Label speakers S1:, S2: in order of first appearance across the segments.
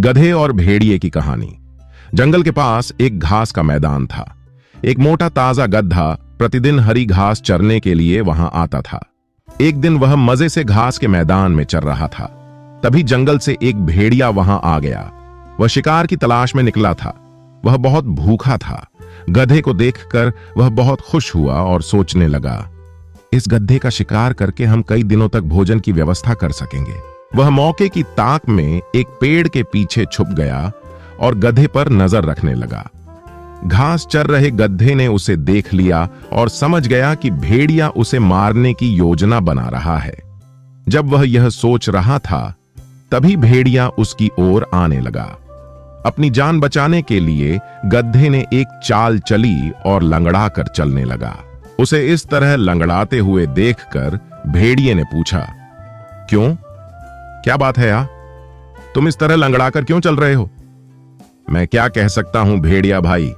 S1: गधे और भेड़िए की कहानी। जंगल के पास एक घास का मैदान था। एक मोटा ताजा गधा प्रतिदिन हरी घास चरने के लिए वहां आता था। एक दिन वह मजे से घास के मैदान में चर रहा था। तभी जंगल से एक भेड़िया वहां आ गया। वह शिकार की तलाश में निकला था। वह बहुत भूखा था। गधे को देखकर वह बहुत खुश हुआ और सोचने लगा, इस गधे का शिकार करके हम कई दिनों तक भोजन की व्यवस्था कर सकेंगे। वह मौके की ताक में एक पेड़ के पीछे छुप गया और गधे पर नजर रखने लगा। घास चर रहे गधे ने उसे देख लिया और समझ गया कि भेड़िया उसे मारने की योजना बना रहा है। जब वह यह सोच रहा था, तभी भेड़िया उसकी ओर आने लगा। अपनी जान बचाने के लिए गधे ने एक चाल चली और लंगड़ा कर चलने लगा। उसे इस तरह लंगड़ाते हुए देखकर भेड़िए ने पूछा, क्यों, क्या बात है यार, तुम इस तरह लंगड़ाकर क्यों चल रहे हो? मैं क्या कह सकता हूं भेड़िया भाई,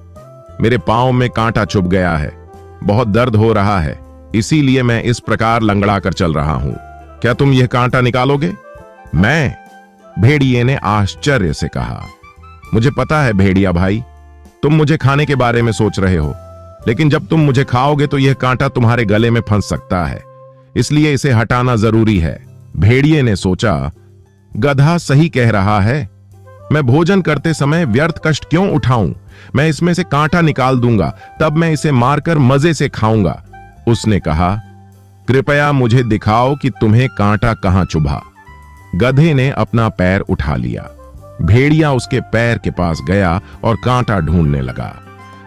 S1: मेरे पांव में कांटा चुभ गया है, बहुत दर्द हो रहा है, इसीलिए मैं इस प्रकार लंगड़ाकर चल रहा हूं। क्या तुम यह कांटा निकालोगे? मैं? भेड़िए ने आश्चर्य से कहा, मुझे पता है भेड़िया भाई, तुम मुझे खाने के बारे में सोच रहे हो, लेकिन जब तुम मुझे खाओगे तो यह कांटा तुम्हारे गले में फंस सकता है, इसलिए इसे हटाना जरूरी है। भेड़िए ने सोचा, गधा सही कह रहा है, मैं भोजन करते समय व्यर्थ कष्ट क्यों उठाऊं? मैं इसमें से कांटा निकाल दूंगा, तब मैं इसे मारकर मजे से खाऊंगा। उसने कहा, कृपया मुझे दिखाओ कि तुम्हें कांटा कहां चुभा। गधे ने अपना पैर उठा लिया। भेड़िया उसके पैर के पास गया और कांटा ढूंढने लगा।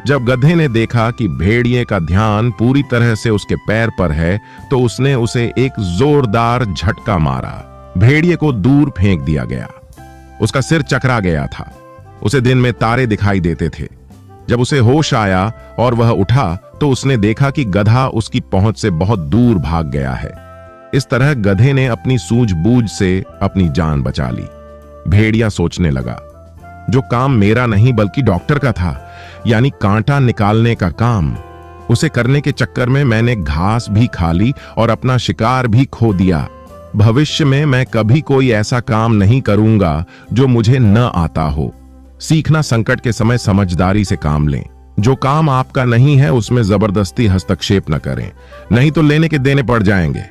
S1: जब गधे ने देखा कि भेड़िए का ध्यान पूरी तरह से उसके पैर पर है, तो उसने उसे एक जोरदार झटका मारा। भेड़िए को दूर फेंक दिया गया। उसका सिर चकरा गया था। उसे दिन में तारे दिखाई देते थे। जब उसे होश आया और वह उठा, तो उसने देखा कि गधा उसकी पहुंच से बहुत दूर भाग गया है। इस तरह गधे ने अपनी सूझबूझ से अपनी जान बचा ली। भेड़िया सोचने लगा, जो काम मेरा नहीं बल्कि डॉक्टर का था, यानी कांटा निकालने का काम, उसे करने के चक्कर में मैंने घास भी खा ली और अपना शिकार भी खो दिया। भविष्य में मैं कभी कोई ऐसा काम नहीं करूंगा जो मुझे न आता हो। सीखना संकट के समय समझदारी से काम लें। जो काम आपका नहीं है उसमें जबरदस्ती हस्तक्षेप न करें, नहीं तो लेने के देने पड़ जाएंगे।